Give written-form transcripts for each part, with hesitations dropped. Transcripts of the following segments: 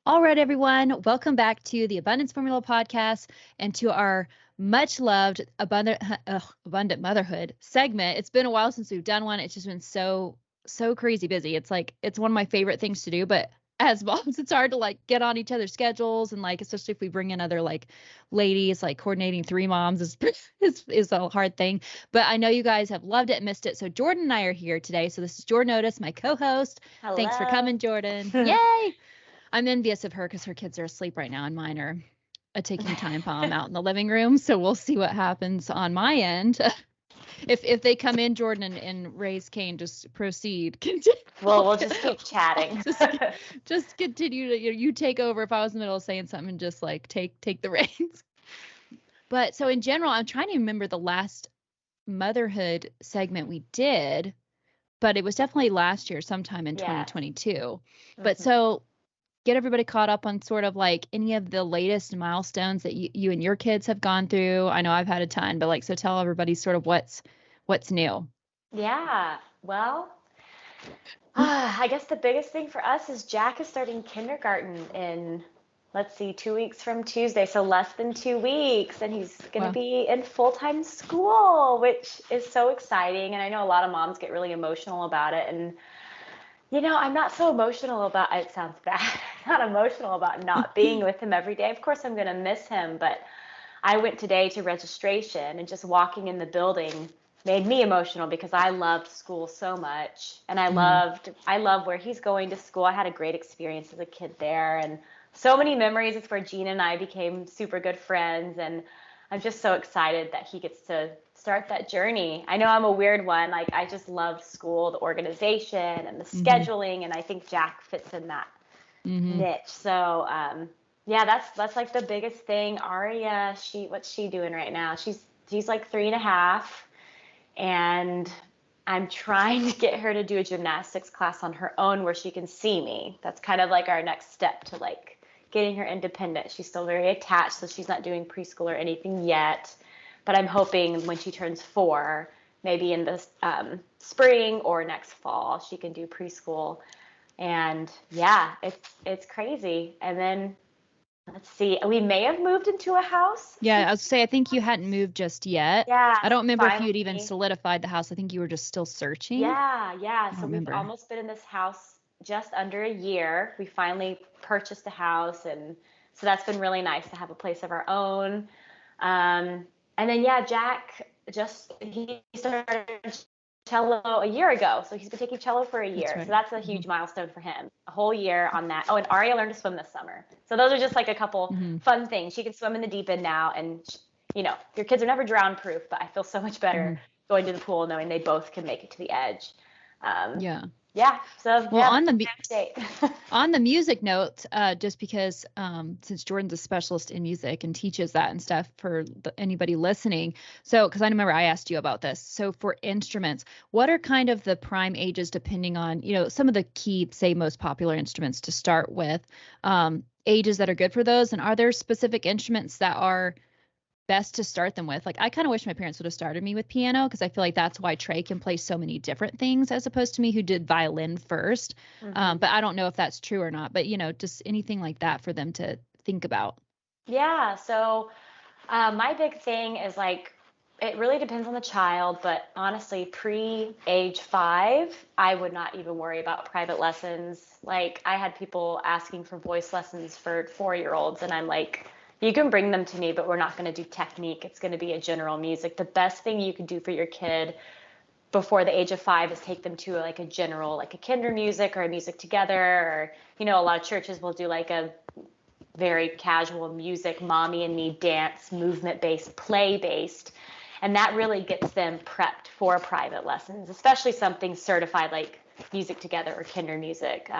All right, everyone, welcome back to the Abundance Formula podcast and to our much loved abundant motherhood segment. It's been a while since we've done one. It's just been so crazy busy. It's one of my favorite things to do, but as moms, it's hard to get on each other's schedules and especially if we bring in other ladies, coordinating three moms is a hard thing. But I know you guys have loved it and missed it. So Jordan and I are here today. So this is Jordan Otis, my co-host. Hello. Thanks for coming, Jordan. Yay! I'm envious of her because her kids are asleep right now and mine are a ticking time bomb out in the living room. So we'll see what happens on my end. If they come in, Jordan and raise Cain, just proceed. Well, we'll just keep chatting. just continue to you take over if I was in the middle of saying something and just take the reins. But so in general, I'm trying to remember the last motherhood segment we did, but it was definitely last year, sometime in 2022. Mm-hmm. But so get everybody caught up on sort of any of the latest milestones that you and your kids have gone through. I know I've had a ton, but so tell everybody sort of what's new. Yeah. Well, I guess the biggest thing for us is Jack is starting kindergarten in, 2 weeks from Tuesday. So less than 2 weeks. And he's going to be in full-time school, which is so exciting. And I know a lot of moms get really emotional about it. And I'm not so emotional about it. Sounds bad. I'm not emotional about not being with him every day. Of course, I'm going to miss him. But I went today to registration, and just walking in the building made me emotional because I loved school so much. And I love where he's going to school. I had a great experience as a kid there, and so many memories. It's where Gina and I became super good friends. And I'm just so excited that he gets to start that journey. I know I'm a weird one. I just love school, the organization and the scheduling. And I think Jack fits in that niche. So, that's the biggest thing. Aria, what's she doing right now? She's 3.5, and I'm trying to get her to do a gymnastics class on her own where she can see me. That's kind of our next step to getting her independent. She's still very attached, so she's not doing preschool or anything yet. But I'm hoping when she turns 4, maybe in the spring or next fall, she can do preschool. And it's crazy. And then let's see, we may have moved into a house. Yeah, I would say I think you hadn't moved just yet. Yeah. I don't remember if you had even solidified the house. I think you were just still searching. Yeah. So we've almost been in this house just under a year. We finally purchased a house, and so that's been really nice to have a place of our own. And then, Jack he started cello a year ago. So he's been taking cello for a year. That's right. So that's a huge milestone for him, a whole year on that. Oh, and Aria learned to swim this summer. So those are just a couple fun things. She can swim in the deep end now. And, your kids are never drown proof, but I feel so much better going to the pool knowing they both can make it to the edge. So on the music note, just because since Jordan's a specialist in music and teaches that and stuff for anybody listening, so because I remember I asked you about this. So for instruments, what are kind of the prime ages depending on some of the key, say, most popular instruments to start with, ages that are good for those, and are there specific instruments that are best to start them with? I kind of wish my parents would have started me with piano because I feel like that's why Trey can play so many different things as opposed to me who did violin first. But I don't know if that's true or not, but just anything like that for them to think about. Yeah. So my big thing is it really depends on the child, but honestly, pre-age 5, I would not even worry about private lessons. I had people asking for voice lessons for 4-year-olds, and I'm you can bring them to me, but we're not going to do technique. It's going to be a general music. The best thing you can do for your kid before the age of 5 is take them to a general, a kinder music or a music together. Or, a lot of churches will do a very casual music, mommy and me dance, movement-based, play-based. And that really gets them prepped for private lessons, especially something certified like music together or kinder music.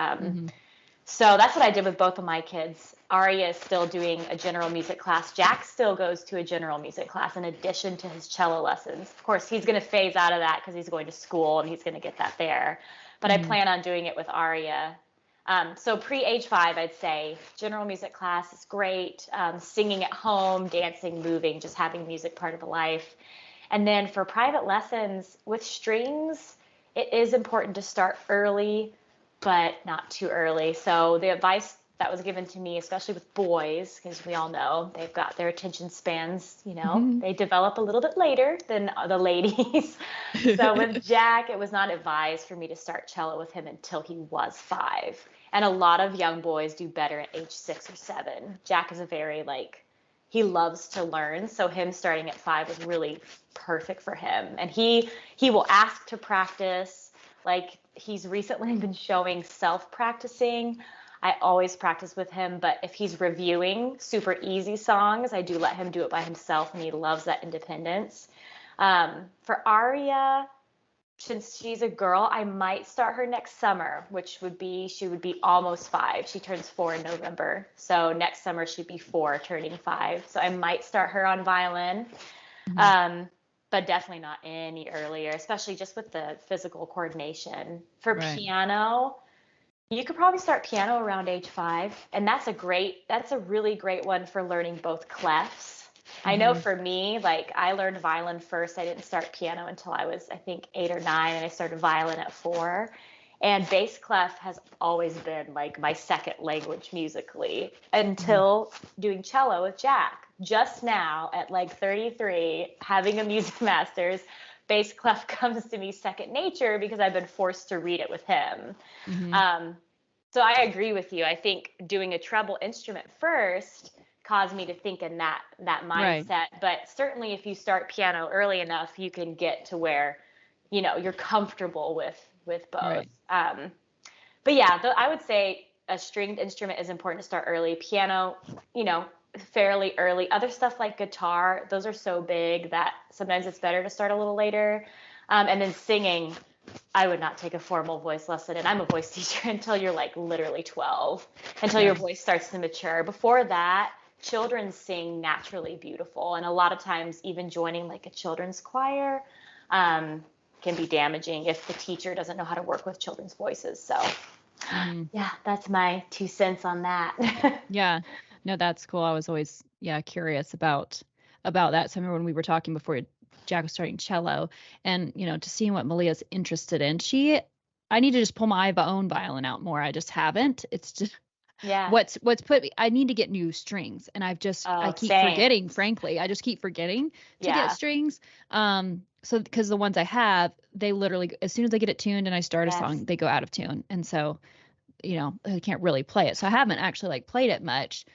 So that's what I did with both of my kids. Aria is still doing a general music class. Jack still goes to a general music class in addition to his cello lessons. Of course, he's going to phase out of that because he's going to school and he's going to get that there. But I plan on doing it with Aria. So pre-age 5, I'd say general music class is great. Singing at home, dancing, moving, just having music part of a life. And then for private lessons with strings, it is important to start early, but not too early. So the advice that was given to me, especially with boys, because we all know they've got their attention spans, Mhm. they develop a little bit later than the ladies. So with Jack, it was not advised for me to start cello with him until he was 5. And a lot of young boys do better at age 6 or 7. Jack is a very he loves to learn, so him starting at 5 was really perfect for him. And he will ask to practice. Like he's recently been showing self-practicing. I always practice with him, but if he's reviewing super easy songs, I do let him do it by himself, and he loves that independence. For Aria, since she's a girl, I might start her next summer, she would be almost 5. She turns 4 in November. So next summer she'd be 4, turning 5. So I might start her on violin. Mhm. But definitely not any earlier, especially just with the physical coordination. For Right. piano, you could probably start piano around age 5, and that's a really great one for learning both clefs. I know Mhm. for me, like I learned violin first. I didn't start piano until I was, I think, 8 or 9, and I started violin at 4. And bass clef has always been like my second language musically Mhm. until doing cello with Jack. Just now at like 33, having a music master's, bass clef comes to me second nature because I've been forced to read it with him. Mhm. Um, so I agree with you. I think doing a treble instrument first caused me to think in that Right. mindset. But certainly, if you start piano early enough, you can get to where, you're comfortable with both. Right. But yeah, I would say a stringed instrument is important to start early. Piano, you know, fairly early. Other stuff like guitar, those are so big that sometimes it's better to start a little later. And then singing, I would not take a formal voice lesson, and I'm a voice teacher until you're like literally 12, until Yeah. your voice starts to mature. Before that, children sing naturally beautiful, and a lot of times even joining like a children's choir um, can be damaging if the teacher doesn't know how to work with children's voices. So Mhm. yeah, that's my 2 cents on that. Yeah. No, that's cool. I was always, yeah, curious about that. So I remember when we were talking before Jack was starting cello, and to seeing what Malia's interested in. I need to just pull my own violin out more. I just haven't. It's just Yeah. what's put me, I need to get new strings, and I Oh, keep same. forgetting, frankly. I just keep forgetting to get Yeah. strings. So because the ones I have, they literally, as soon as I get it tuned and I start a Yes. song, they go out of tune. And so I can't really play it. So I haven't actually played it much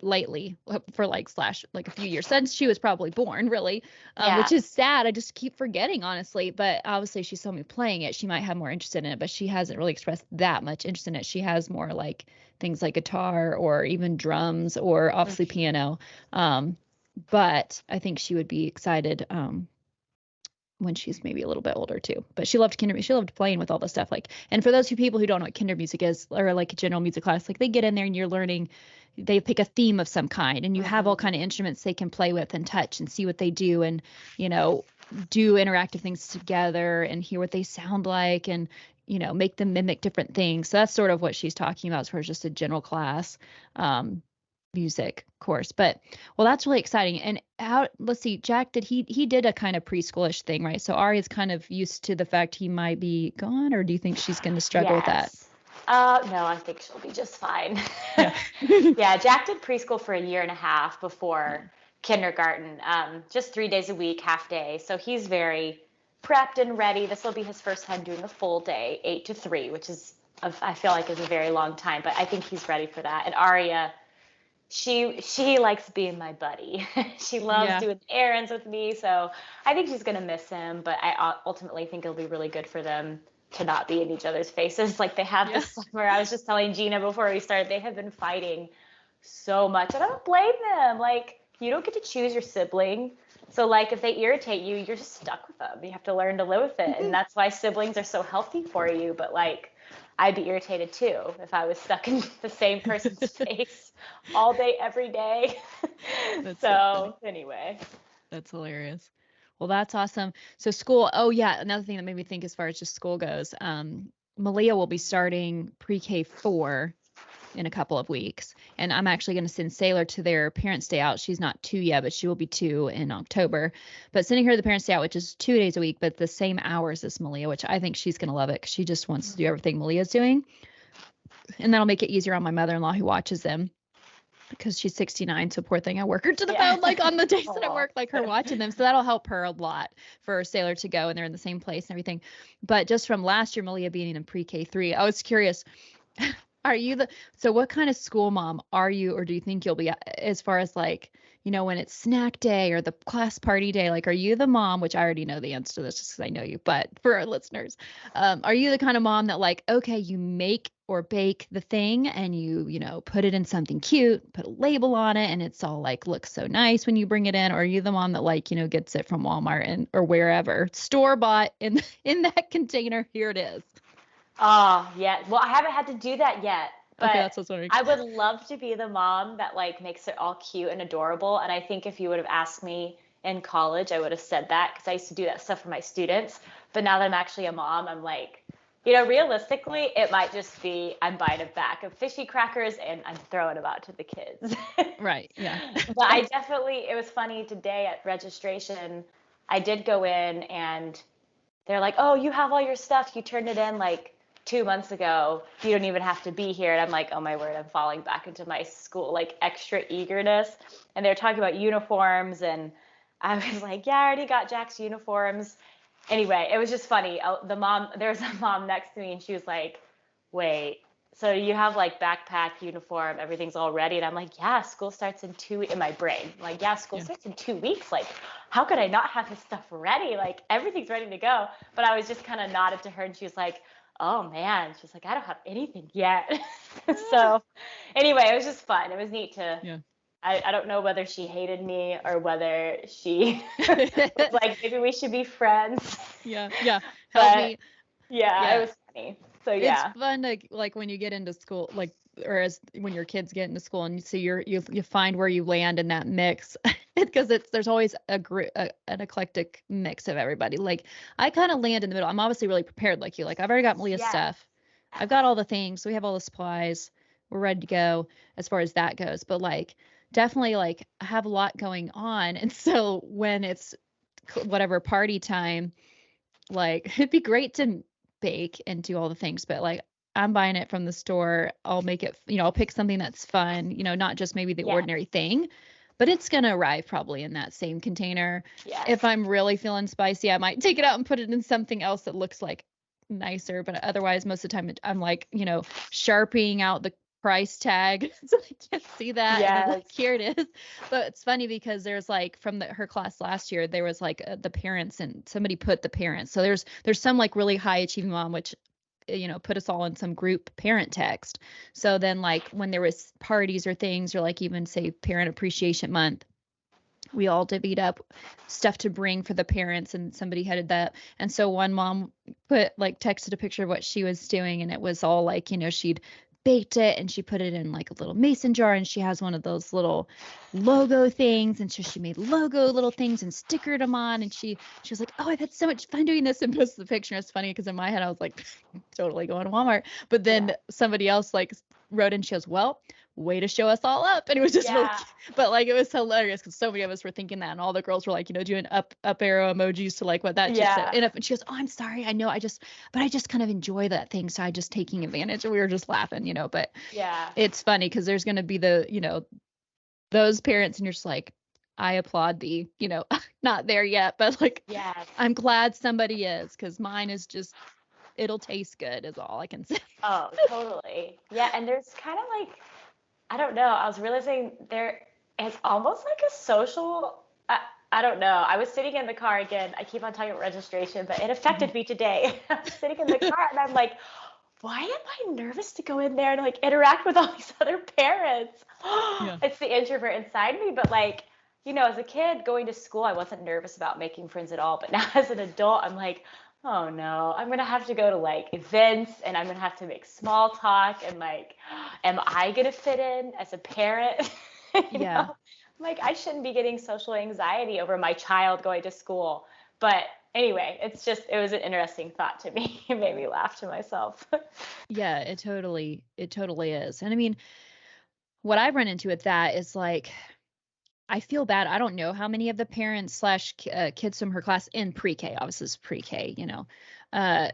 lately for slash a few years since she was probably born, really, Yeah. which is sad. I just keep forgetting, honestly. But obviously, she saw me playing it. She might have more interest in it, but she hasn't really expressed that much interest in it. She has more things like guitar or even drums or obviously Mhm. piano. Um, but I think she would be excited. When she's maybe a little bit older too. But she loved playing with all the stuff and for those people who don't know what kinder music is, or like a general music class, they get in there and you're learning, they pick a theme of some kind and you have all Mhm. kind of instruments they can play with and touch and see what they do and you know do interactive things together and hear what they sound like and make them mimic different things. So that's sort of what she's talking about as far as just a general class music course. But well, that's really exciting. And how, let's see, Jack, he did a kind of preschoolish thing, right? So Ari's kind of used to the fact he might be gone, or do you think she's going to struggle with that? Yes. No, I think she'll be just fine. Yeah. Yeah, Jack did preschool for a year and a half Yeah. before kindergarten, just 3 days a week, half day. So he's very prepped and ready. This will be his first time doing a full day, 8 to 3, which is, I feel like, is a very long time. But I think he's ready for that. And Aria, she likes being my buddy. She loves Yeah. doing errands with me, so I think she's gonna miss him. But I ultimately think it'll be really good for them to not be in each other's faces like they have Yeah. this summer. I was just telling Gina before we started, they have been fighting so much, and I don't blame them. Like you don't get to choose your sibling. So like if they irritate you, you're just stuck with them. You have to learn to live with it. And that's why siblings are so healthy for you. But like I'd be irritated too if I was stuck in the same person's face all day, every day. That's so funny. So anyway. That's hilarious. Well, that's awesome. So school, oh yeah, another thing that made me think as far as just school goes, Malia will be starting pre-K 4 in a couple of weeks. And I'm actually going to send Sailor to their parents' day out. She's not 2 yet, but she will be 2 in October. But sending her to the parents' day out, which is 2 days a week, but the same hours as Malia, which I think she's going to love it because she just wants to do everything Malia's doing. and that'll make it easier on my mother-in-law who watches them because she's 69. So poor thing, I work her to the Yeah. bone, like on the days that I Aw. work, like her watching them. So that'll help her a lot for Sailor to go and they're in the same place and everything. But just from last year, Malia being in pre-K 3, I was curious. Are you so what kind of school mom are you, or do you think you'll be as far as like, when it's snack day or the class party day, like, are you the mom, which I already know the answer to this just because I know you, but for our listeners, are you the kind of mom that like, okay, you make or bake the thing and you put it in something cute, put a label on it and it's all like, looks so nice when you bring it in? Or are you the mom that like, gets it from Walmart or wherever, store bought in that container, here it is? Oh, yeah. Well, I haven't had to do that yet, Okay, but that's what I was wondering. I would love to be the mom that like makes it all cute and adorable. And I think if you would have asked me in college, I would have said that because I used to do that stuff for my students. But now that I'm actually a mom, I'm like, realistically, it might just be I'm buying a bag of fishy crackers and I'm throwing them out to the kids. Right. Yeah. But I definitely, it was funny today at registration, I did go in and they're like, oh, you have all your stuff. You turned it in like 2 months ago. You don't even have to be here. And I'm like, oh my word, I'm falling back into my school, like extra eagerness. And they're talking about uniforms. And I was like, yeah, I already got Jack's uniforms. Anyway, it was just funny. There was a mom next to me and she was like, wait, so you have like backpack, uniform, everything's all ready? And I'm like, yeah, school starts in 2 weeks. In my brain, I'm like, yeah, school Yeah. starts in 2 weeks. Like, how could I not have this stuff ready? Like, everything's ready to go. But I was just kind of nodded to her and she was like, oh man. She's like, I don't have anything yet. So anyway, it was just fun. It was neat to, Yeah. I don't know whether she hated me or whether she was like, maybe we should be friends. Yeah. Yeah. Help But me. yeah, it Yeah. was funny. So It's yeah. fun to like when you get into school, like, or as when your kids get into school and you see you find where you land in that mix because there's always an eclectic mix of everybody. Like I kind of land in the middle. I'm obviously really prepared like you. Like I've already got Malia's Yes. stuff. I've got all the things. We have all the supplies. We're ready to go as far as that goes. But like definitely like I have a lot going on. And so when it's whatever party time, like it'd be great to bake and do all the things, but like I'm buying it from the store. I'll make it, I'll pick something that's fun, not just maybe the Yes. ordinary thing, but it's going to arrive probably in that same container. Yes. If I'm really feeling spicy, I might take it out and put it in something else that looks like nicer, but otherwise most of the time I'm like, sharpening out the price tag so I can't see that and then Yes. like here it is. But it's funny because there's like from her class last year there was like the parents and somebody put the parents, so there's some like really high achieving mom which put us all in some group parent text. So then like when there was parties or things or like even say parent appreciation month, we all divvied up stuff to bring for the parents and somebody headed that. And so one mom texted a picture of what she was doing and it was all like, she'd baked it and she put it in like a little mason jar and she has one of those little logo things and so she made logo little things and stickered them on and she was like, oh, I've had so much fun doing this, and posted the picture. It's funny because in my head I was like totally going to Walmart, but then somebody else like wrote in, she goes, well, way to show us all up. And it was just really cute. But like it was hilarious because so many of us were thinking that and all the girls were like, doing up arrow emojis to like what that just said. And she goes, oh, I'm sorry, I know, I just kind of enjoy that thing, so I just taking advantage. And we were just laughing, but it's funny because there's going to be the those parents and you're just like, I applaud thee, not there yet, but like I'm glad somebody is, because mine is just, it'll taste good is all I can say. Oh, totally. Yeah, and there's kind of like, I don't know. I was realizing there is almost like a social. I don't know. I was sitting in the car again. I keep on talking about registration, but it affected me today. I was sitting in the car and I'm like, why am I nervous to go in there and like interact with all these other parents? Yeah. It's the introvert inside me, but like, as a kid going to school, I wasn't nervous about making friends at all. But now as an adult, I'm like, oh no, I'm gonna have to go to like events and I'm gonna have to make small talk and like, am I gonna fit in as a parent? Yeah. I'm like, I shouldn't be getting social anxiety over my child going to school. But anyway, it was an interesting thought to me. It made me laugh to myself. Yeah, it totally is. And I mean, what I've run into with that is like, I feel bad. I don't know how many of the parents slash kids from her class in pre-K, obviously it's pre-K, uh,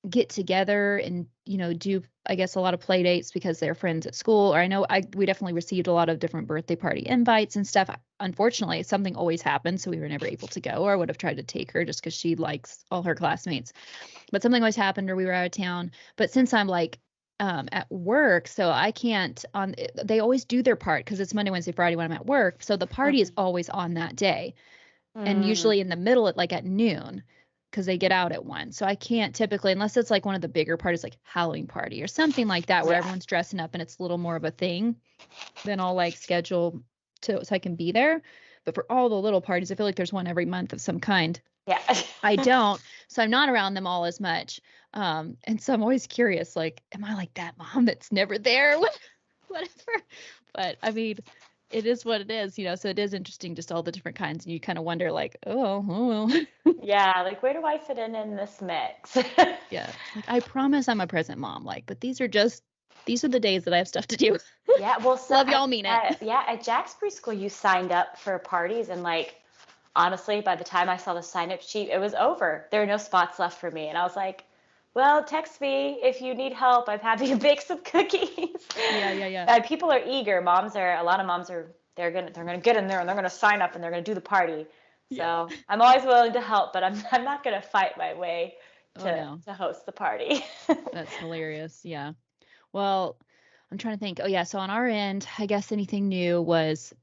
get together and, do, I guess, a lot of play dates because they're friends at school. Or I know we definitely received a lot of different birthday party invites and stuff. Unfortunately, something always happened, so we were never able to go, or I would have tried to take her just because she likes all her classmates. But something always happened or we were out of town. But since I'm like at work, so I can't they always do their part because it's Monday, Wednesday, Friday when I'm at work. So the party is always on that day and Mm. usually in the middle at like at noon because they get out at 1. So I can't typically, unless it's like one of the bigger parties, like Halloween party or something like that, where Yeah. everyone's dressing up and it's a little more of a thing, then I'll like schedule so I can be there. But for all the little parties, I feel like there's one every month of some kind. Yeah. I don't, so I'm not around them all as much. And so I'm always curious, like, am I like that mom that's never there? Whatever. But I mean, it is what it is, so it is interesting, just all the different kinds. And you kind of wonder, like, oh. Yeah, like where do I fit in this mix? Yeah. It's like, I promise I'm a present mom, like, but these are the days that I have stuff to do. Yeah, well, so Love y'all, mean it. yeah, at Jack's preschool, you signed up for parties, and like, honestly, by the time I saw the sign up sheet, it was over. There were no spots left for me, and I was like, well, text me if you need help. I'm happy to bake some cookies. Yeah. People are eager. A lot of moms are, they're gonna get in there and they're gonna sign up and they're gonna do the party. Yeah. So I'm always willing to help, but I'm not gonna fight my way Oh to no. host the party. That's hilarious. Yeah. Well, I'm trying to think. Oh yeah, so on our end, I guess anything new was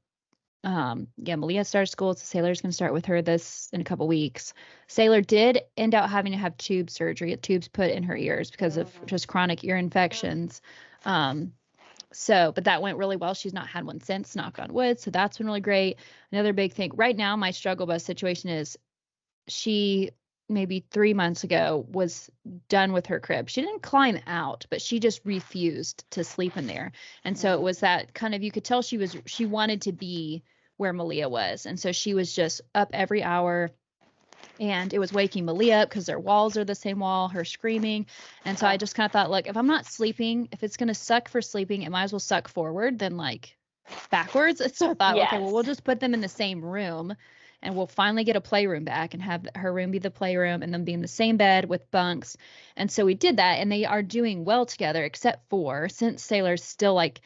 yeah, Malia started school, so Sailor's gonna start with her this in a couple weeks. Sailor did end up having to have tube surgery, tubes put in her ears because of just chronic ear infections. But that went really well. She's not had one since, knock on wood. So that's been really great. Another big thing right now, my struggle bus situation is she maybe 3 months ago was done with her crib. She didn't climb out, but she just refused to sleep in there. And so it was that kind of, you could tell she wanted to be where Malia was. And so she was just up every hour and it was waking Malia up because their walls are the same wall, her screaming. And so I just kind of thought, look, if I'm not sleeping, if it's going to suck for sleeping, it might as well suck forward than like backwards. So I thought, okay, well, Yes. we'll just put them in the same room and we'll finally get a playroom back and have her room be the playroom and then be in the same bed with bunks. And so we did that and they are doing well together, except for since Sailor's still like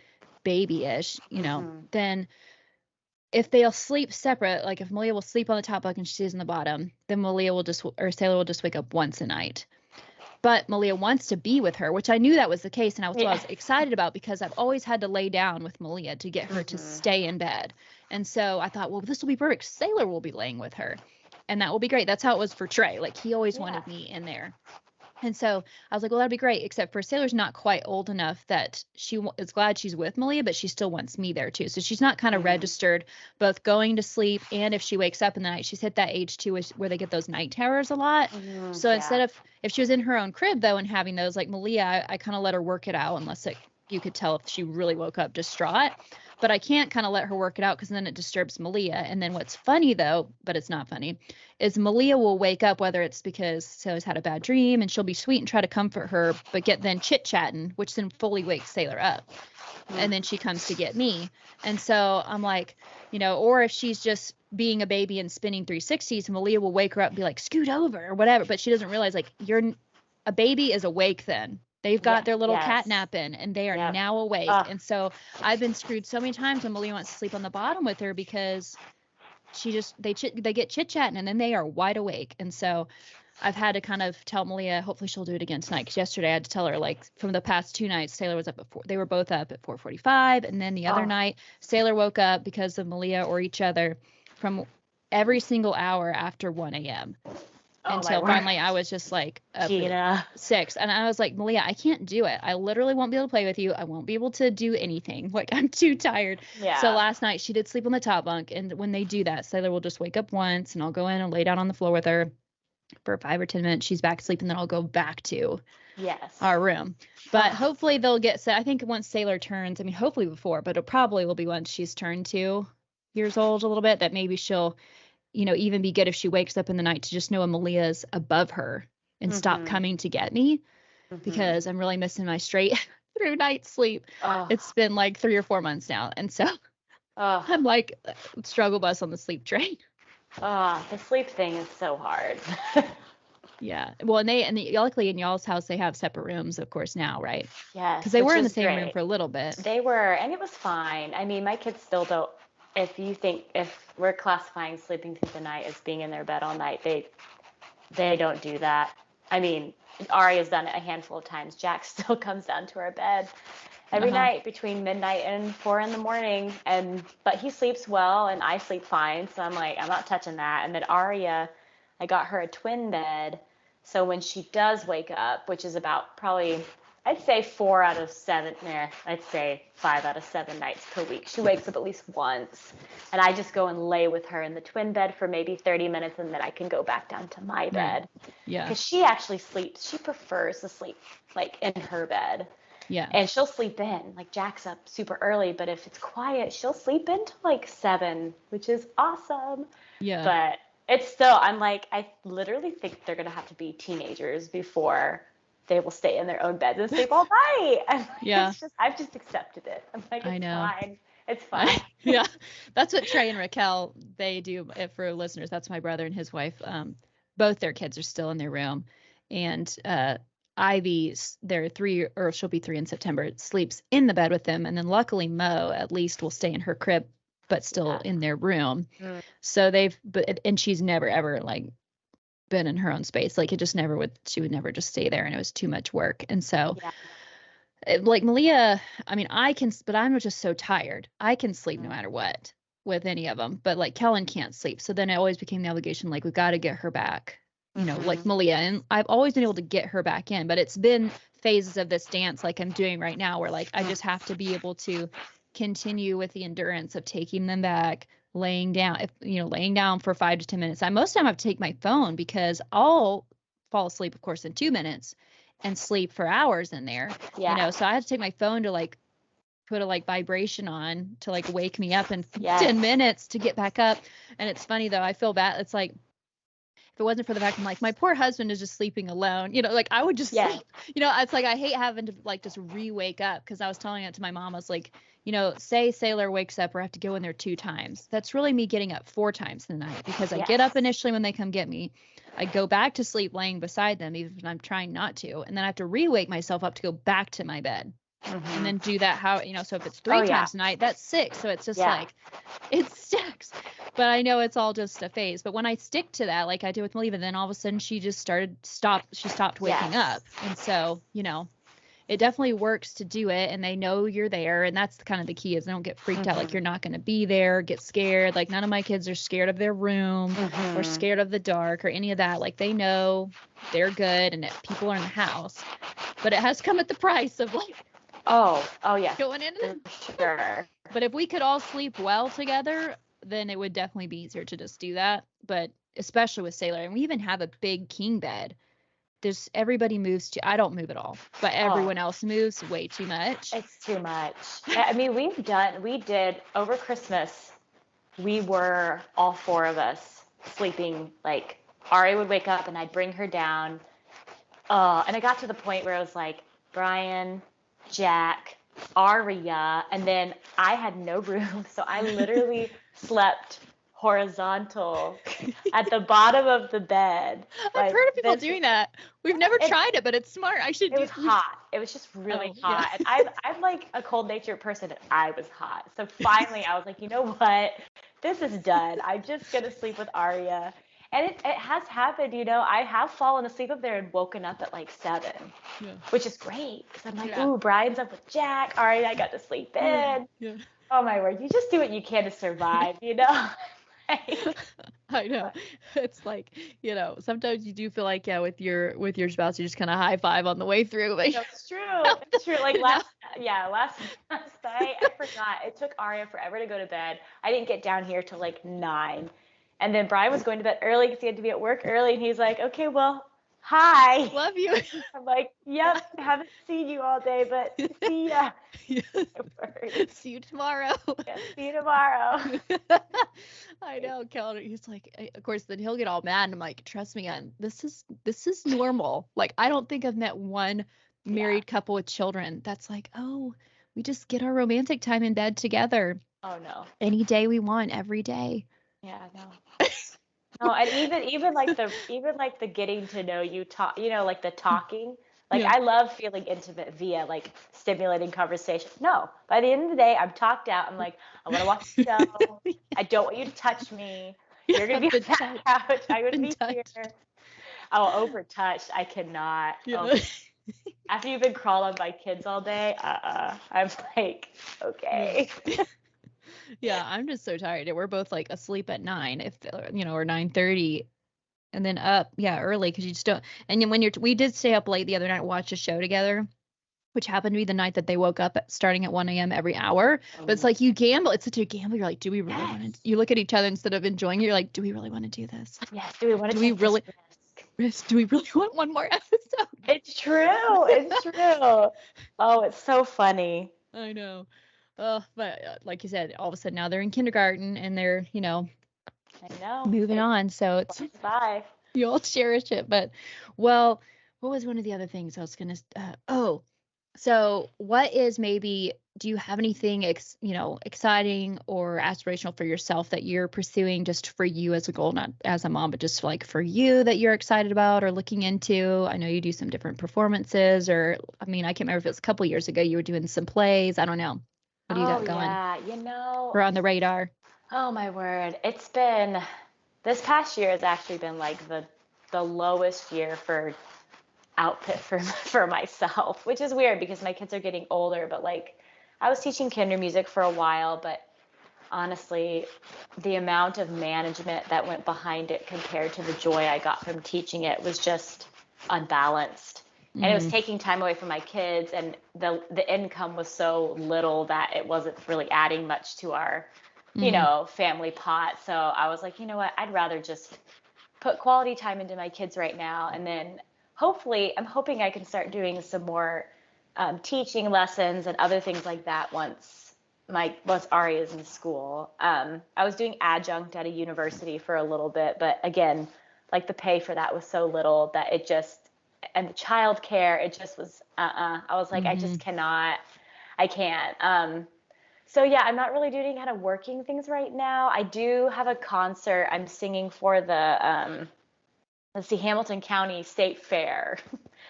babyish, then if they'll sleep separate, like if Malia will sleep on the top bunk and she stays on the bottom, then Sailor will just wake up once a night. But Malia wants to be with her, which I knew that was the case. And I was excited about because I've always had to lay down with Malia to get her to stay in bed. And so I thought, well, this will be perfect. Sailor will be laying with her. And that will be great. That's how it was for Trey. Like he always wanted me in there. And so I was like, well, that'd be great. Except for Sailor's not quite old enough that she is glad she's with Malia, but she still wants me there too. So she's not kind of registered both going to sleep and if she wakes up in the night. She's hit that age too where they get those night terrors a lot. So instead of if she was in her own crib though and having those like Malia, I kind of let her work it out unless you could tell if she really woke up distraught. But I can't kind of let her work it out because then it disturbs Malia. And then what's funny though, but it's not funny, is Malia will wake up, whether it's because Sailor's had a bad dream and she'll be sweet and try to comfort her, but get then chit-chatting, which then fully wakes Sailor up. And then she comes to get me. And so I'm like, or if she's just being a baby and spinning 360s, Malia will wake her up and be like, scoot over or whatever. But she doesn't realize like a baby is awake then. They've got their little cat nap in and they are now awake. And so I've been screwed so many times when Malia wants to sleep on the bottom with her because they get chit-chatting and then they are wide awake. And so I've had to kind of tell Malia, hopefully she'll do it again tonight. Because yesterday I had to tell her, like, from the past 2 nights, Sailor was up at 4. They were both up at 4:45. And then the other night, Sailor woke up because of Malia or each other from every single hour after 1 a.m. Until finally I was just like up at 6. And I was like, Malia, I can't do it. I literally won't be able to play with you. I won't be able to do anything. Like, I'm too tired. Yeah. So last night she did sleep on the top bunk. And when they do that, Sailor will just wake up once and I'll go in and lay down on the floor with her for 5 or 10 minutes. She's back asleep and then I'll go back to our room. But hopefully they'll get set. I think once Sailor turns, hopefully before, but it probably will be once she's turned 2 years old a little bit, that maybe she'll even be good if she wakes up in the night to just know Amalia's above her and stop coming to get me because I'm really missing my straight through night sleep. It's been like 3 or 4 months now. And so I'm like struggle bus on the sleep train. The sleep thing is so hard. Yeah. Well, luckily in y'all's house, they have separate rooms, of course, now, right? Because Yes, they which were in the is same room great. for a little bit. They were, and it was fine. I mean, my kids still don't, if we're classifying sleeping through the night as being in their bed all night, they don't do that. I mean, Ari has done it a handful of times. Jack still comes down to our bed every Uh-huh. night between midnight and 4 in the morning, but he sleeps well and I sleep fine, so I'm like, I'm not touching that. And then Aria, I got her a twin bed, so when she does wake up, which is about probably, I'd say 4 out of 7, I'd say 5 out of 7 nights per week, she wakes up at least once, and I just go and lay with her in the twin bed for maybe 30 minutes, and then I can go back down to my Right. bed. Yeah. Because she actually sleeps, she prefers to sleep like in her bed. Yeah. And she'll sleep in. Like Jack's up super early, but if it's quiet, she'll sleep into like 7, which is awesome. Yeah. But it's still, I'm like, I literally think they're going to have to be teenagers before they will stay in their own beds and sleep all night. I'm like, Yeah. I've just accepted it. I'm like, I it's know. fine. It's fine. Yeah. That's what Trey and Raquel, they do. For listeners, that's my brother and his wife. Both their kids are still in their room. And Ivy's, they're 3, or she'll be 3 in September, sleeps in the bed with them. And then luckily Mo at least will stay in her crib, but still Yeah. in their room. Mm. So and she's never ever like been in her own space. Like she would never just stay there, and it was too much work. And so Yeah. like Malia, I mean, but I'm just so tired. I can sleep no Mm. matter what with any of them, but like Kellen can't sleep. So then it always became the obligation, like, we got to get her back, like Malia. And I've always been able to get her back in, but it's been phases of this dance like I'm doing right now where like I just have to be able to continue with the endurance of taking them back, laying down, laying down for 5 to 10 minutes. Most of the time I have to take my phone because I'll fall asleep, of course, in 2 minutes and sleep for hours in there. Yeah. So I had to take my phone to like put a like vibration on to like wake me up in Yes. 10 minutes to get back up. And it's funny though, I feel bad. It's like, if it wasn't for the fact I'm like, my poor husband is just sleeping alone, like I would just sleep, it's like, I hate having to like just re-wake up. Cause I was telling it to my mom, I was like, say Sailor wakes up or I have to go in there 2 times. That's really me getting up 4 times in the night because I get up initially when they come get me. I go back to sleep laying beside them, even if I'm trying not to. And then I have to re-wake myself up to go back to my bed. And then do that so if it's 3 times a night, that's 6. So it's just like, it stacks. But I know it's all just a phase. But when I stick to that, like I did with Maliva, then all of a sudden she just stopped waking up. And so, it definitely works to do it, and they know you're there. And that's kind of the key, is they don't get freaked out like you're not going to be there, get scared. Like none of my kids are scared of their room or scared of the dark or any of that. Like they know they're good and that people are in the house. But it has come at the price of like, oh yeah, going into sure. But if we could all sleep well together, then it would definitely be easier to just do that. But especially with Sailor, and we even have a big king bed. Everybody moves I don't move at all, but everyone else moves way too much. It's too much. I mean, we did over Christmas, we were all 4 of us sleeping. Like Ari would wake up and I'd bring her down. And I got to the point where I was like, Brian, Jack, Aria, and then I had no room. So I literally slept horizontal at the bottom of the bed. I've heard of people doing that. We've never tried it, but it's smart. It was hot. It was just really hot. Yeah. And I'm like a cold natured person, and I was hot. So finally I was like, you know what? This is done. I'm just going to sleep with Aria. And it has happened, I have fallen asleep up there and woken up at like 7, which is great. Because I'm like, ooh, Brian's up with Jack. Aria, I got to sleep in. Yeah. Oh my word. You just do what you can to survive, I know. It's like, sometimes you do feel like, with your spouse, you just kind of high five on the way through. Like, it's true. It's true. Like last night, I forgot. It took Aria forever to go to bed. I didn't get down here till like 9. And then Brian was going to bed early because he had to be at work early. And he's like, okay, well, hi. Love you. I'm like, yep, haven't seen you all day, but see ya. See you tomorrow. Yeah, see you tomorrow. I know, Keller. He's like, of course, then he'll get all mad. And I'm like, trust me, this is normal. Like, I don't think I've met one married couple with children that's like, oh, we just get our romantic time in bed together. Oh no. Any day we want, every day. Yeah, no. No, and even like the getting to know you talk, like the talking. Like Yeah. I love feeling intimate via like stimulating conversation. No, by the end of the day, I'm talked out. I'm like, I want to watch the show. I don't want you to touch me. Yeah, You're gonna be I've on been that touched. couch. I'm I've gonna been be here. touched. Oh, over touched. I cannot. Oh Yeah. my. After you've been crawled on by kids all day, I'm like, Yeah. okay. Yeah, I'm just so tired. We're both like asleep at 9 if or 9:30 and then up, yeah, early because you just don't. And then when we did stay up late the other night, watch a show together, which happened to be the night that they woke up starting at 1 a.m. every hour. But it's Oh, like you gamble. It's such a gamble. You're like, do we really yes. want to? You look at each other instead of enjoying it. You're like, do we really want to do this? Yes. Do we want Do to we take this really? risk? Do we really want one more episode? It's true. It's true. Oh, it's so funny. I know. But like you said, all of a sudden now they're in kindergarten and they're, I know. moving It on. So it's flies by. you all cherish it. But well, what was one of the other things I was gonna? So what is maybe? Do you have anything exciting or aspirational for yourself that you're pursuing just for you as a goal, not as a mom, but just like for you that you're excited about or looking into? I know you do some different performances, or I mean, I can't remember if it was a couple years ago you were doing some plays. I don't know. What do you Oh got going? yeah. Or on the radar? Oh my word. This past year has actually been like the lowest year for output for myself, which is weird because my kids are getting older, but like I was teaching kinder music for a while, but honestly, the amount of management that went behind it compared to the joy I got from teaching it was just unbalanced. And it was Mm-hmm. taking time away from my kids, and the income was so little that it wasn't really adding much to our, Mm-hmm. family pot. So I was like, you know what? I'd rather just put quality time into my kids right now, and then hopefully, I'm hoping I can start doing some more teaching lessons and other things like that once Ari is in school. I was doing adjunct at a university for a little bit, but again, like the pay for that was so little that it just, and the childcare, it just was, I was like, I Mm-hmm. just cannot, I can't. So yeah, I'm not really doing any kind of working things right now. I do have a concert I'm singing for the, let's see, Hamilton County State Fair.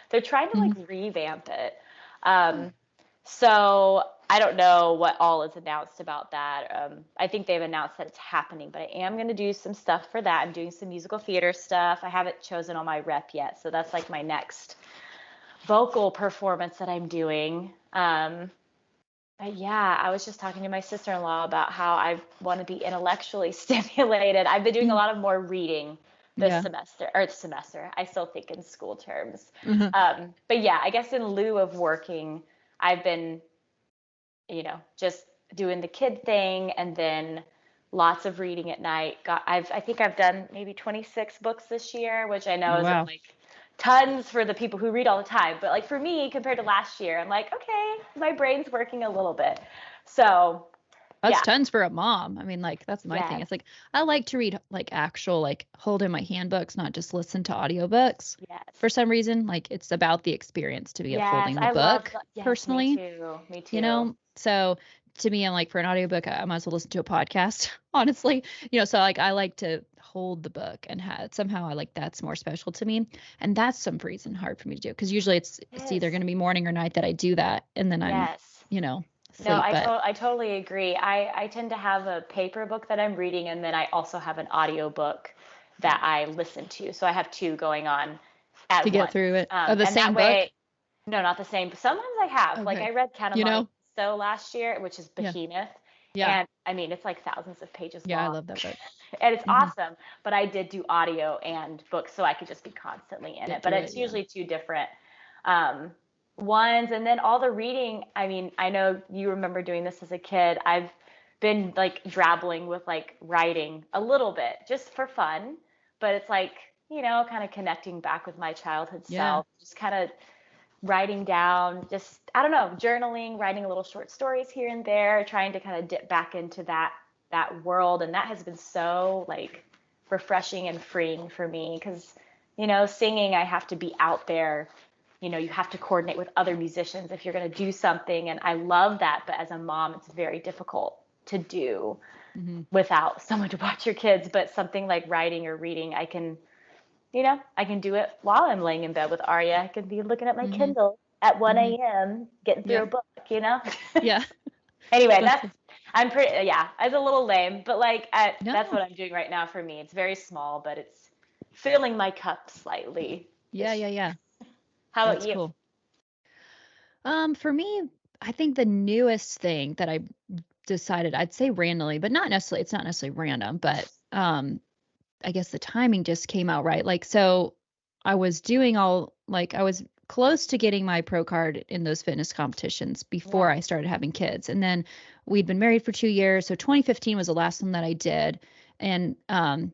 They're trying to like Mm-hmm. revamp it. Um, so I don't know what all is announced about that. I think they've announced that it's happening, but I am going to do some stuff for that. I'm doing some musical theater stuff. I haven't chosen on my rep yet, so that's like my next vocal performance that I'm doing. But yeah, I was just talking to my sister-in-law about how I want to be intellectually stimulated. I've been doing a Yeah. lot of more reading this Yeah. semester, or the semester. I still think in school terms. Uh-huh. But yeah, I guess in lieu of working, I've been, just doing the kid thing and then lots of reading at night. I think I've done maybe 26 books this year, which I know Oh, isn't wow. like tons for the people who read all the time, but like for me compared to last year, I'm like, okay, my brain's working a little bit. So, That's yeah. tons for a mom. I mean, like, that's my thing. Yes. It's like I like to read like actual, like hold in my handbooks, not just listen to audiobooks. For Yes. some reason, like it's about the experience to be of Yes, holding the I love book yes, me personally, too. Me too. So to me, I'm like for an audiobook, I might as well listen to a podcast, honestly. So like I like to hold the book and somehow I like that's more special to me. And that's some reason hard for me to do because usually it's either Yes. going to be morning or night that I do that and then I'm, Yes. you know, No, asleep. But I totally agree. I tend to have a paper book that I'm reading, and then I also have an audio book that I listen to. So I have two going on to at get once. through it. Of the And that same book. way, no, not the same. But sometimes I have. Like Okay. I read Count of You Monte know? Cristo last year, which is Yeah. Behemoth. Yeah. And I mean, it's like thousands of pages Yeah, I long. love that book. And it's Hmm. awesome. But I did do audio and books, so I could just be constantly in it. Get But through it. it's Yeah. usually two different um, ones. And then all the reading, I mean, I know you remember doing this as a kid. I've been like dabbling with like writing a little bit just for fun. But it's like, kind of connecting back with my childhood Yeah. self, just kind of writing down, just, I don't know, journaling, writing a little short stories here and there, trying to kind of dip back into that world. And that has been so like refreshing and freeing for me because, singing, I have to be out there. You have to coordinate with other musicians if you're going to do something. And I love that. But as a mom, it's very difficult to do. without someone to watch your kids. But something like writing or reading, I can, I can do it while I'm laying in bed with Arya. I could be looking at my Kindle at 1 a.m. getting through a Yep. book, Yeah. Anyway, That's I'm pretty, yeah, it's a little lame, but like, that's no. what I'm doing right now for me. It's very small, but it's filling my cup slightly Yeah, this yeah, year. yeah. How about That's you? cool. For me, I think the newest thing that I decided, I'd say randomly, but not necessarily, it's not necessarily random, but I guess the timing just came out right. Like, so I was doing I was close to getting my pro card in those fitness competitions before Yeah. I started having kids. And then we'd been married for 2 years. So 2015 was the last one that I did. And I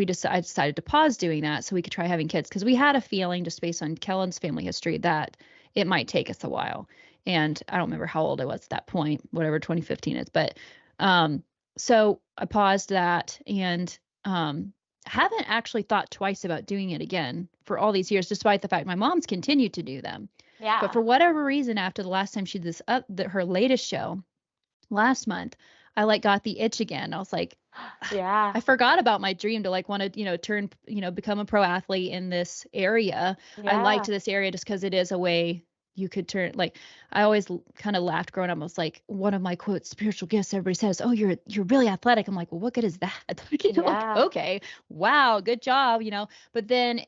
decided to pause doing that so we could try having kids because we had a feeling, just based on Kellen's family history, that it might take us a while. And I don't remember how old I was at that point, whatever 2015 is. But so I paused that and haven't actually thought twice about doing it again for all these years, despite the fact my mom's continued to do them. But Yeah. for whatever reason, after the last time she did her latest show last month, I got the itch again. I was like, Yeah. I forgot about my dream to want to, become a pro athlete in this area. I liked Yeah. this area just because it is a way you could turn, I always kind of laughed growing up. I was like, one of my quote spiritual gifts, everybody says, oh, you're really athletic. I'm like, well, what good is that? Yeah. Okay, wow, good job. But then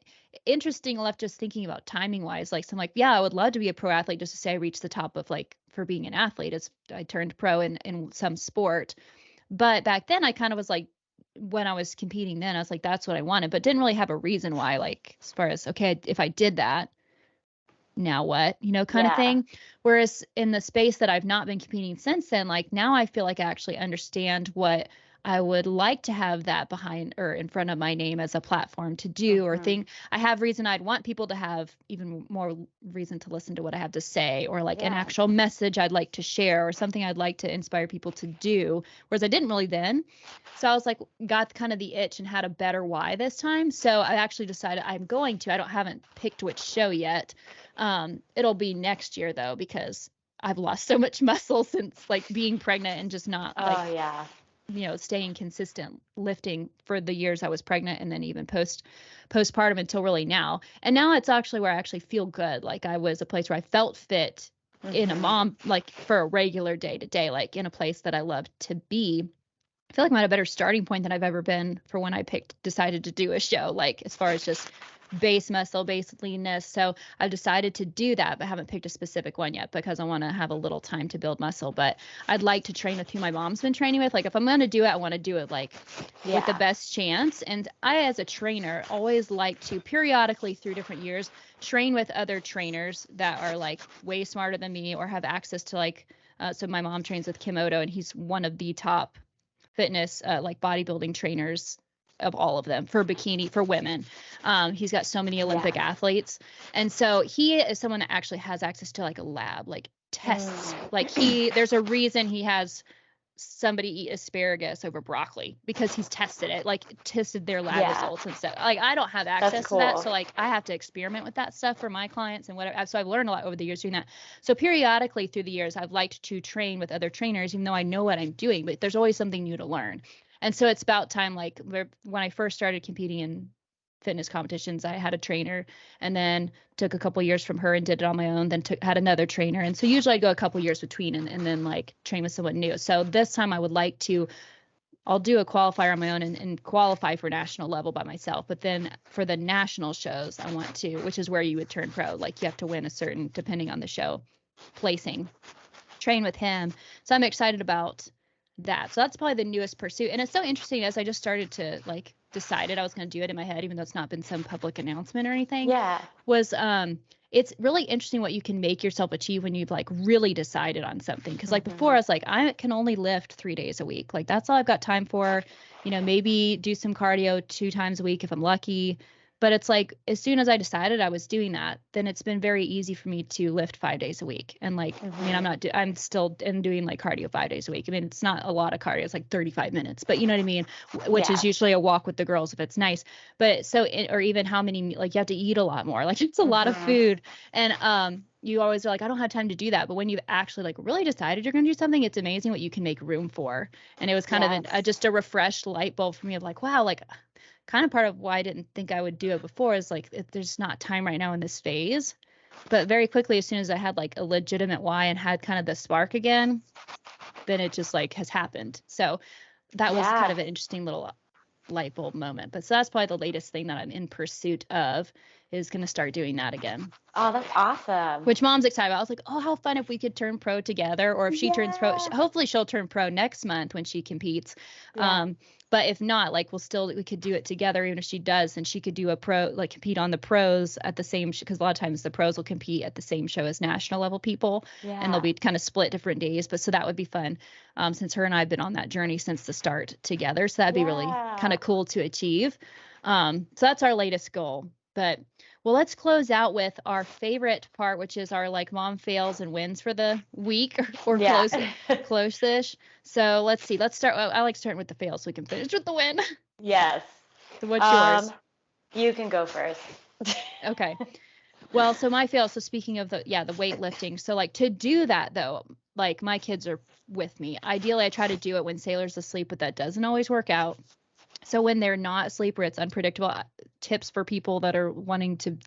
interesting enough, just thinking about timing wise, so I'm like, yeah, I would love to be a pro athlete just to say I reached the top of for being an athlete as I turned pro in some sport. But back then I kind of was like, when I was competing then, I was like, that's what I wanted, but didn't really have a reason why, as far as, okay, if I did that, now what, kind of Yeah. thing. Whereas in the space that I've not been competing since then, now I feel like I actually understand what I would like to have that behind or in front of my name as a platform to do or Hmm. thing. I have reason I'd want people to have even more reason to listen to what I have to say, or an Yeah. actual message I'd like to share or something I'd like to inspire people to do. Whereas I didn't really then. So I was like, got kind of the itch and had a better why this time. So I actually decided I haven't picked which show yet. It'll be next year though, because I've lost so much muscle since being pregnant and just not Oh, yeah. staying consistent lifting for the years I was pregnant and then even postpartum until really now. And now it's actually where I actually feel good. I was a place where I felt fit in a Hmm. mom, for a regular day to day, in a place that I love to be. I feel like I'm at a better starting point than I've ever been for when I decided to do a show, as far as just base muscle, base leanness. So I've decided to do that, but haven't picked a specific one yet because I want to have a little time to build muscle. But I'd like to train with who my mom's been training with. If I'm going to do it, I want to do it with the Yeah. best chance. And I, as a trainer, always like to periodically through different years train with other trainers that are way smarter than me or have access to so my mom trains with Kim Odo, and he's one of the top fitness bodybuilding trainers of all of them for bikini for women. He's got so many Olympic Yeah. athletes, and so he is someone that actually has access to a lab, tests. There's a reason he has somebody eat asparagus over broccoli because he's tested it, tested their lab Yeah. results and stuff. I don't have That's access to that, cool. so I have to experiment with that stuff for my clients and whatever. So I've learned a lot over the years doing that. So periodically through the years, I've liked to train with other trainers, even though I know what I'm doing, but there's always something new to learn. And so it's about time, when I first started competing in fitness competitions, I had a trainer and then took a couple years from her and did it on my own, then had another trainer. And so usually I go a couple years between and then train with someone new. So this time I would like to, I'll do a qualifier on my own and qualify for national level by myself. But then for the national shows, I want to, which is where you would turn pro, you have to win a certain, depending on the show, placing, train with him. So I'm excited about that. So that's probably the newest pursuit. And it's so interesting as I just started to decided I was going to do it in my head, even though it's not been some public announcement or anything, Yeah. was it's really interesting what you can make yourself achieve when you've really decided on something. Because before I was I can only lift 3 days a week. That's all I've got time for, maybe do some cardio 2 times a week if I'm lucky. But it's as soon as I decided I was doing that, then it's been very easy for me to lift 5 days a week. And I mean, I'm still doing cardio 5 days a week. I mean, it's not a lot of cardio. It's 35 minutes, but you know what I mean? Which is usually a walk with the girls if it's nice. But or even how many, you have to eat a lot more. It's a lot of food. And you always are like, I don't have time to do that. But when you've actually like really decided you're going to do something, it's amazing what you can make room for. And it was kind of Yes. just a refreshed light bulb for me of like, wow, like kind of part of why I didn't think I would do it before is like, if there's not time right now in this phase. But very quickly, as soon as I had like a legitimate why and had kind of the spark again, then it just like has happened. So that was kind Yeah. of an interesting little light bulb moment. But so that's probably the latest thing that I'm in pursuit of, is going to start doing that again. Oh, that's awesome. Which Mom's excited about. I was like, oh, how fun if we could turn pro together, or if she turns pro, Yeah. hopefully she'll turn pro next month when she competes. Yeah. But if not, like we could do it together. Even if she does, and she could do a pro, like compete on the pros at the same, because a lot of times the pros will compete at the same show as national level people, and they'll Yeah. be kind of split different days. But so that would be fun, since her and I have been on that journey since the start together. So that'd be really kind Yeah. of cool to achieve. So that's our latest goal. But well, let's close out with our favorite part, which is our like mom fails and wins for the week, or Yeah. close-ish. So let's see. Let's start. I like starting with the fail so we can finish with the win. Yes. So what's yours? You can go first. Okay. Well, so my fail. So speaking of the weightlifting. So like to do that though, like my kids are with me. Ideally, I try to do it when Sailor's asleep, but that doesn't always work out. So when they're not asleep or it's unpredictable, tips for people that are wanting to,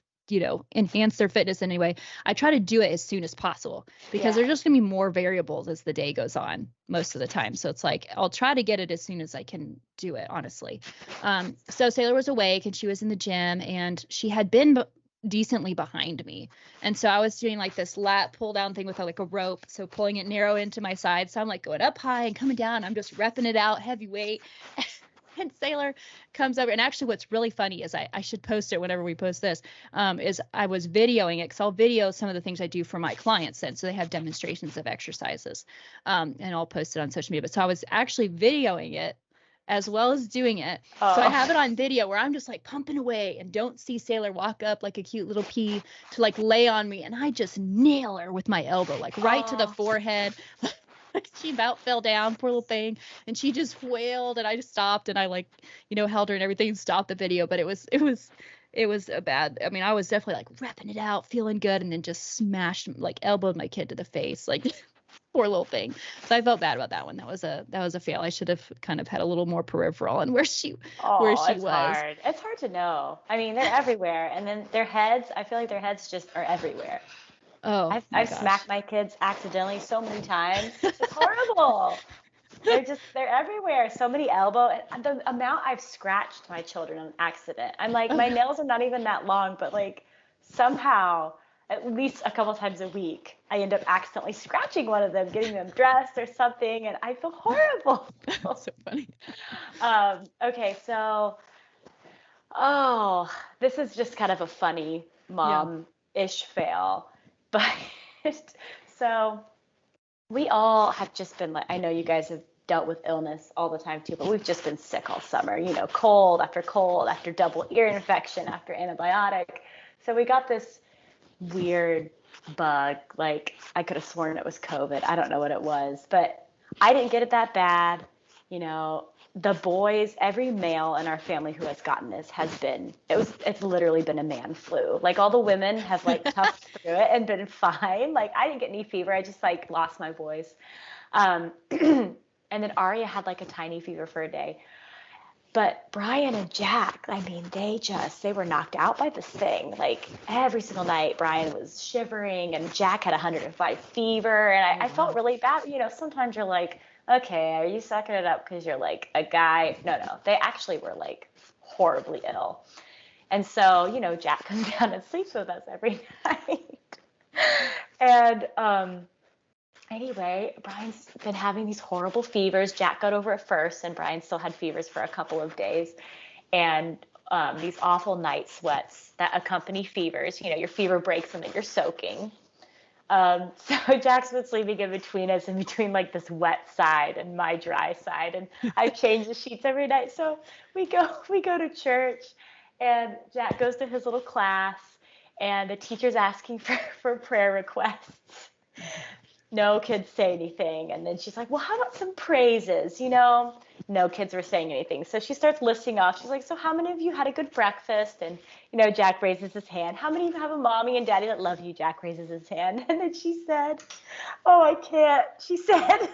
enhance their fitness anyway, I try to do it as soon as possible, because Yeah. there's just going to be more variables as the day goes on most of the time. So it's like, I'll try to get it as soon as I can do it, honestly. So Sailor was awake and she was in the gym, and she had been decently behind me. And so I was doing like this lat pull down thing with like a rope. So pulling it narrow into my side. So I'm like going up high and coming down. I'm just repping it out, heavy weight. And Sailor comes over, and actually what's really funny is I should post it whenever we post this, is I was videoing it, because I'll video some of the things I do for my clients then, so they have demonstrations of exercises, and I'll post it on social media. But so I was actually videoing it as well as doing it. Oh. So I have it on video where I'm just like pumping away and don't see Sailor walk up like a cute little pea to like lay on me, and I just nail her with my elbow, like right to the forehead. She about fell down, poor little thing, and she just wailed, and I just stopped, and I like, held her and everything, stopped the video. But it was a bad. I mean, I was definitely like repping it out, feeling good, and then just smashed, like elbowed my kid to the face, like poor little thing. So I felt bad about that one. That was a fail. I should have kind of had a little more peripheral on where she It's was. hard. It's hard to know. I mean, they're everywhere, and then their heads. I feel like their heads just are everywhere. Oh my I've gosh. smacked my kids accidentally so many times. It's horrible. They're everywhere. So many the amount I've scratched my children on accident. I'm like, my nails are not even that long, but like somehow at least a couple times a week, I end up accidentally scratching one of them, getting them dressed or something, and I feel horrible. That's so funny. Okay, so this is just kind of a funny mom-ish fail. But so we all have just been like, I know you guys have dealt with illness all the time too, but we've just been sick all summer, cold after double ear infection, after antibiotic. So we got this weird bug. Like, I could have sworn it was COVID. I don't know what it was, but I didn't get it that bad. The boys, every male in our family who has gotten this it's literally been a man flu. Like, all the women have like toughed through it and been fine. Like, I didn't get any fever. I just like lost my voice. And then Aria had like a tiny fever for a day. But Brian and Jack, I mean, they were knocked out by this thing. Like, every single night, Brian was shivering, and Jack had 105 fever. And I felt really bad. Sometimes you're like, okay, are you sucking it up because you're like a guy? No, they actually were like horribly ill. And so, Jack comes down and sleeps with us every night. And anyway, Brian's been having these horrible fevers. Jack got over it first, and Brian still had fevers for a couple of days. And these awful night sweats that accompany fevers. Your fever breaks and then you're soaking. So Jack's been sleeping in between us, in between like this wet side and my dry side. And I change the sheets every night. So we go to church, and Jack goes to his little class, and the teacher's asking for prayer requests. no kids say anything. And then she's like, well, how about some praises? No kids were saying anything. So she starts listing off. She's like, so how many of you had a good breakfast? And, Jack raises his hand. How many of you have a mommy and daddy that love you? Jack raises his hand. And then she said, oh, I can't. She said,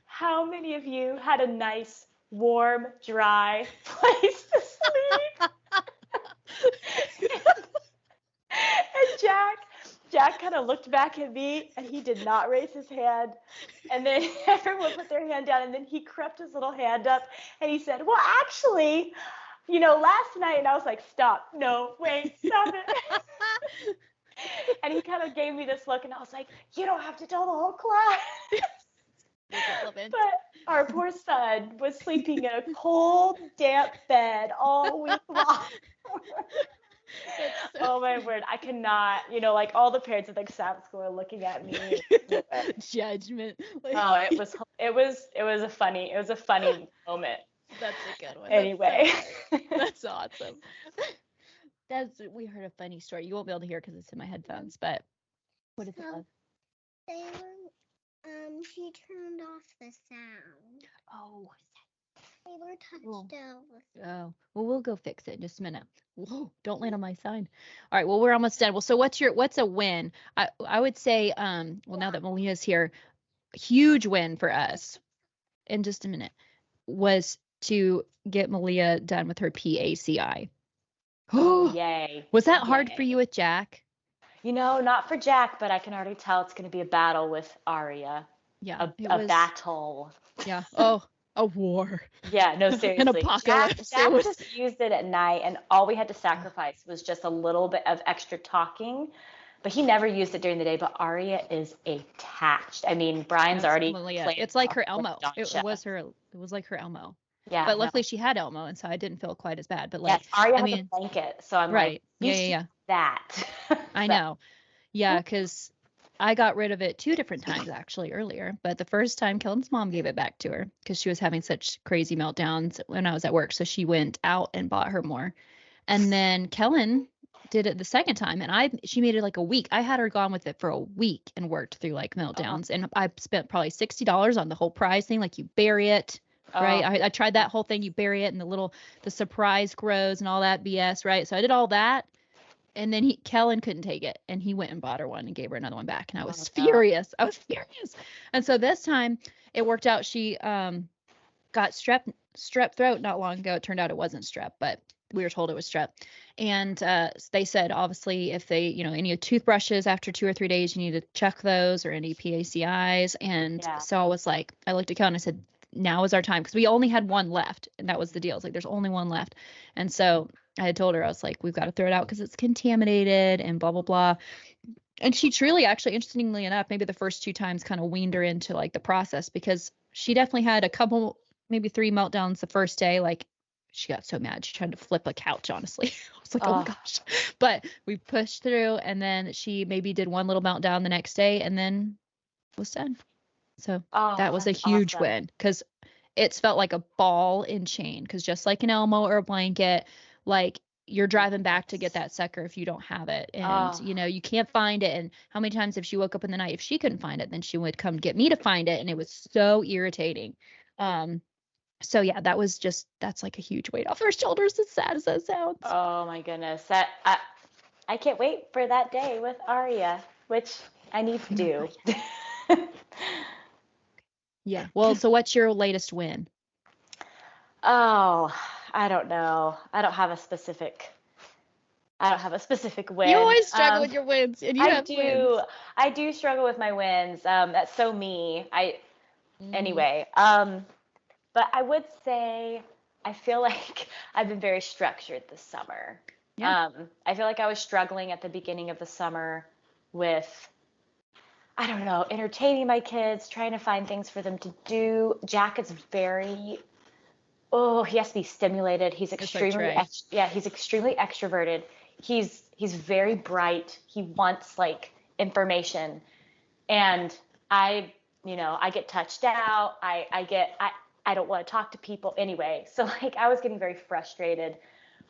how many of you had a nice, warm, dry place to sleep? And Jack kind of looked back at me, and he did not raise his hand. And then everyone put their hand down, and then he crept his little hand up, and he said, well, actually, last night. And I was like, stop, no, wait, stop it. And he kind of gave me this look, and I was like, you don't have to tell the whole class. But our poor son was sleeping in a cold, damp bed all week long. Oh my word, I cannot, like all the parents at the Sabbath school are looking at me. Judgment. Oh, it was a funny moment. That's a good one. Anyway. That's awesome. We heard a funny story. You won't be able to hear because it's in my headphones, but what is it? She turned off the sound. Oh, They were touched over. oh, well, we'll go fix it in just a minute. Whoa, don't land on my sign. All right, well, we're almost done. Well, so what's a win? I would say, well, now that Malia's here, huge win for us in just a minute was to get Malia done with her PACI. Oh, yay. Was that hard for you with Jack? Not for Jack, but I can already tell it's going to be a battle with Aria. Yeah. A battle. Yeah. Oh, a war. Yeah, no, seriously. An apocalypse. Jack just used it at night, and all we had to sacrifice was just a little bit of extra talking. But he never used it during the day. But Aria is attached. I mean, Brian's already playing. It's like her Elmo. It was like her Elmo. Yeah. But luckily she had Elmo, and so I didn't feel quite as bad. But Aria has a blanket, so I'm right. like, yeah. That. I know. Yeah, because I got rid of it 2 different times actually earlier. But the first time Kellen's mom gave it back to her because she was having such crazy meltdowns when I was at work. So she went out and bought her more. And then Kellen did it the second time, and she made it like a week. I had her gone with it for a week and worked through like meltdowns. And I spent probably $60 on the whole prize thing. Like you bury it. Right. I tried that whole thing. You bury it and the surprise grows and all that BS. Right. So I did all that. And then Kellen couldn't take it, and he went and bought her one and gave her another one back. And I was furious. I was furious. And so this time it worked out. She got strep throat not long ago. It turned out it wasn't strep, but we were told it was strep. And they said, obviously, if they, any toothbrushes after 2 or 3 days, you need to check those, or any PACIs. And so I was like, I looked at Kellen and I said, now is our time, because we only had one left, and that was the deal. It's like there's only one left. And so I had told her, I was like, we've got to throw it out because it's contaminated and blah blah blah. And she truly, actually, interestingly enough, maybe the first 2 times kind of weaned her into like the process, because she definitely had a couple, maybe 3 meltdowns the first day. Like she got so mad she tried to flip a couch, honestly. I was like, oh my gosh. But we pushed through, and then she maybe did one little meltdown the next day and then was done. So that was a huge win, because it's felt like a ball and chain, because just like an Elmo or a blanket, like you're driving back to get that sucker if you don't have it, and you can't find it. And how many times if she woke up in the night, if she couldn't find it, then she would come get me to find it, and it was so irritating. So yeah, that's like a huge weight off her shoulders, as sad as that sounds. Oh my goodness, I can't wait for that day with Aria, which I need to do. Yeah. Well, so what's your latest win? Oh, I don't know. I don't have a specific win. You always struggle with your wins, and I do. I do struggle with my wins. That's so me. Anyway. But I would say I feel like I've been very structured this summer. Yeah. I feel like I was struggling at the beginning of the summer with, I don't know, entertaining my kids, trying to find things for them to do. Jack is he has to be stimulated. He's extremely, he's extremely extroverted. He's very bright. He wants like information, and I get touched out. I don't want to talk to people anyway. So like I was getting very frustrated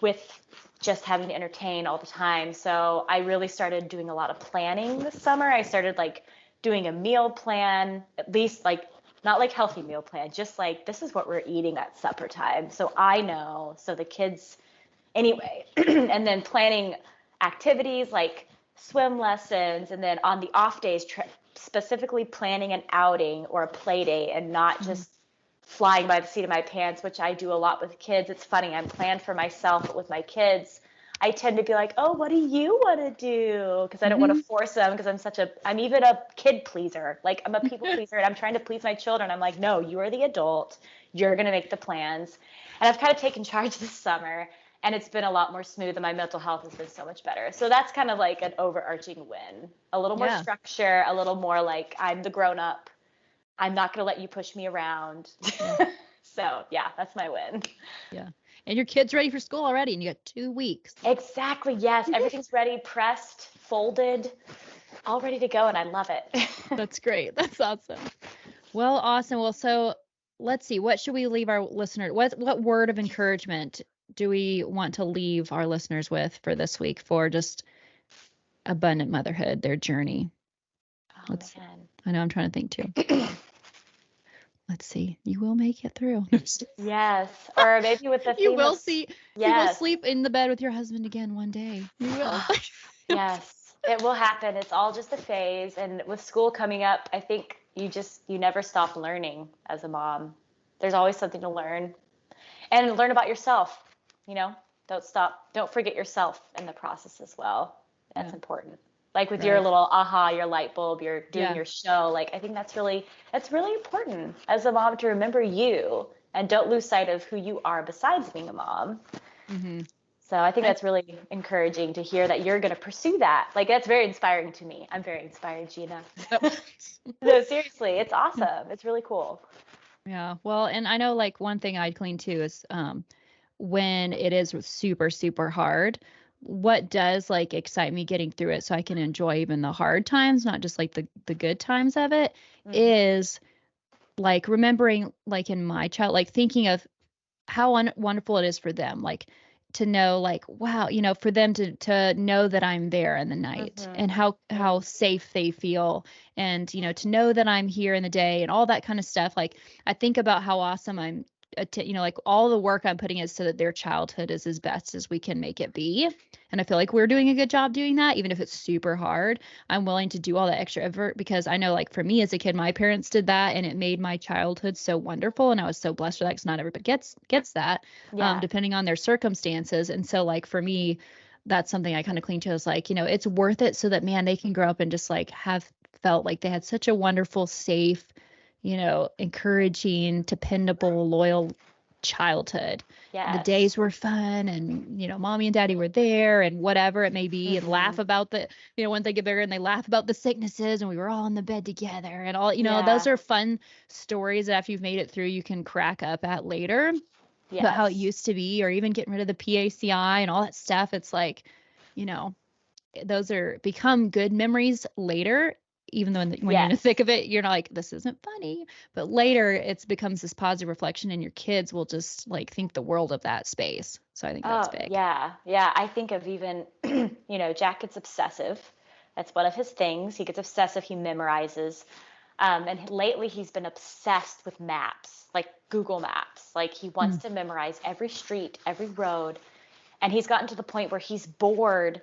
with just having to entertain all the time. So I really started doing a lot of planning this summer. I started like doing a meal plan, at least like not like healthy meal plan, just like this is what we're eating at supper time. So I know, so the kids anyway, and then planning activities like swim lessons, and then on the off days, specifically planning an outing or a play date and not just flying by the seat of my pants, which I do a lot with kids. It's funny, I'm planned for myself, but with my kids, I tend to be like, oh, what do you want to do? Because I don't want to force them, because I'm even a kid pleaser. Like, I'm a people pleaser, and I'm trying to please my children. I'm like, no, you are the adult. You're going to make the plans. And I've kind of taken charge this summer, and it's been a lot more smooth, and my mental health has been so much better. So that's kind of like an overarching win. A little more structure, a little more like I'm the grown up. I'm not going to let you push me around. Yeah. So, yeah, that's my win. Yeah. And your kid's ready for school already, and you got 2 weeks. Exactly. Yes. Everything's ready, pressed, folded, all ready to go, and I love it. That's great. That's awesome. Well, awesome. Well, so let's see. What should we leave our listener? What word of encouragement do we want to leave our listeners with for this week for just abundant motherhood, their journey? Oh, man. I know I'm trying to think too. Let's see. You will make it through. Yes. Or maybe with the you will see. Yes. You will sleep in the bed with your husband again one day. You will. Yes. It will happen. It's all just a phase. And with school coming up, I think you never stop learning as a mom. There's always something to learn. And learn about yourself. Don't stop. Don't forget yourself in the process as well. That's important. Like with your little your light bulb, you're doing your show. Like, I think that's really important as a mom to remember you and don't lose sight of who you are besides being a mom. Mm-hmm. So I think that's really encouraging to hear that you're going to pursue that. Like, that's very inspiring to me. I'm very inspired, Gina. No, seriously, it's awesome. It's really cool. Yeah. Well, and I know like one thing I'd clean too is when it is super, super hard, what does like excite me getting through it so I can enjoy even the hard times, not just like the good times of it, is like remembering like in my child, like thinking of how wonderful it is for them, like to know like, wow, for them to know that I'm there in the night and how safe they feel, and, to know that I'm here in the day and all that kind of stuff. Like, I think about how awesome I'm, like all the work I'm putting is so that their childhood is as best as we can make it be. And I feel like we're doing a good job doing that, even if it's super hard. I'm willing to do all that extra effort because I know, like, for me as a kid, my parents did that and it made my childhood so wonderful. And I was so blessed for that because not everybody gets that, depending on their circumstances. And so, like, for me, that's something I kind of cling to is like, it's worth it so that, man, they can grow up and just like have felt like they had such a wonderful, safe, encouraging, dependable, loyal childhood. Yes. The days were fun and, mommy and daddy were there and whatever it may be, and laugh about the, once they get bigger and they laugh about the sicknesses and we were all in the bed together and all, those are fun stories that after you've made it through, you can crack up at later. Yes. About how it used to be, or even getting rid of the PACI and all that stuff. It's like, those are become good memories later, even though when you're in the thick of it, you're not like, this isn't funny. But later it becomes this positive reflection and your kids will just like think the world of that space. So I think that's big. Yeah. Yeah. I think of even, Jack gets obsessive. That's one of his things. He gets obsessive. He memorizes. And lately he's been obsessed with maps, like Google Maps. Like, he wants to memorize every street, every road. And he's gotten to the point where he's bored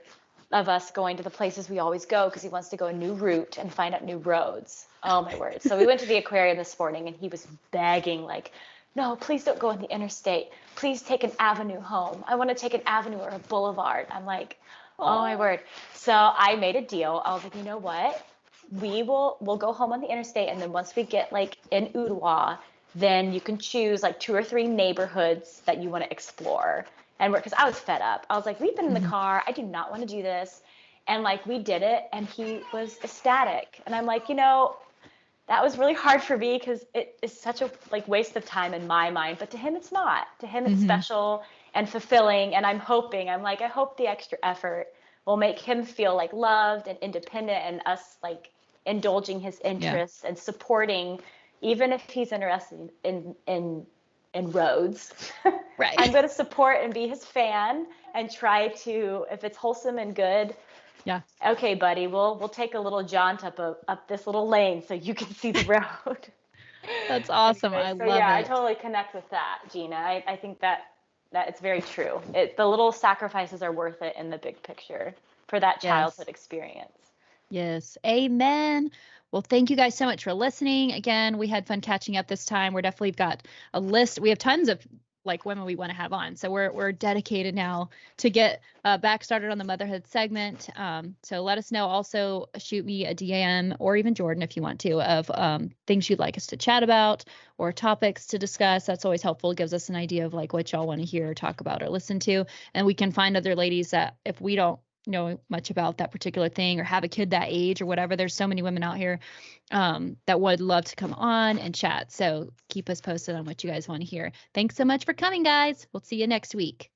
of us going to the places we always go because he wants to go a new route and find out new roads. Oh, my word. So we went to the aquarium this morning and he was begging, like, no, please don't go on the interstate. Please take an avenue home. I want to take an avenue or a boulevard. I'm like, oh, my word. So I made a deal. I was like, you know what? We'll go home on the interstate, and then once we get like in Ottawa, then you can choose like 2 or 3 neighborhoods that you want to explore. And because I was fed up, I was like, we've been in the car. I do not want to do this. And like, we did it, and he was ecstatic. And I'm like, that was really hard for me because it is such a like waste of time in my mind. But to him, it's not. To him, it's special and fulfilling. And I hope the extra effort will make him feel like loved and independent, and us like indulging his interests and supporting, even if he's interested in in roads. Right. I'm going to support and be his fan and try to, if it's wholesome and good, Yeah. okay, buddy, we'll take a little jaunt up this little lane so you can see the road. That's awesome. Anyway, I so love yeah, I it. totally connect with that, Gina. I think that it's very true. The little sacrifices are worth it in the big picture for that Yes. childhood experience. Yes. Amen. Well, thank you guys so much for listening. Again, we had fun catching up this time. We're definitely got a list. We have tons of like women we want to have on. So we're dedicated now to get back started on the motherhood segment. So let us know. Also shoot me a DM or even Jordan if you want to of things you'd like us to chat about or topics to discuss. That's always helpful. It gives us an idea of like what y'all want to hear or talk about or listen to. And we can find other ladies that if we don't know much about that particular thing or have a kid that age or whatever, there's so many women out here that would love to come on and chat. So keep us posted on what you guys want to hear. Thanks so much for coming, guys. We'll see you next week.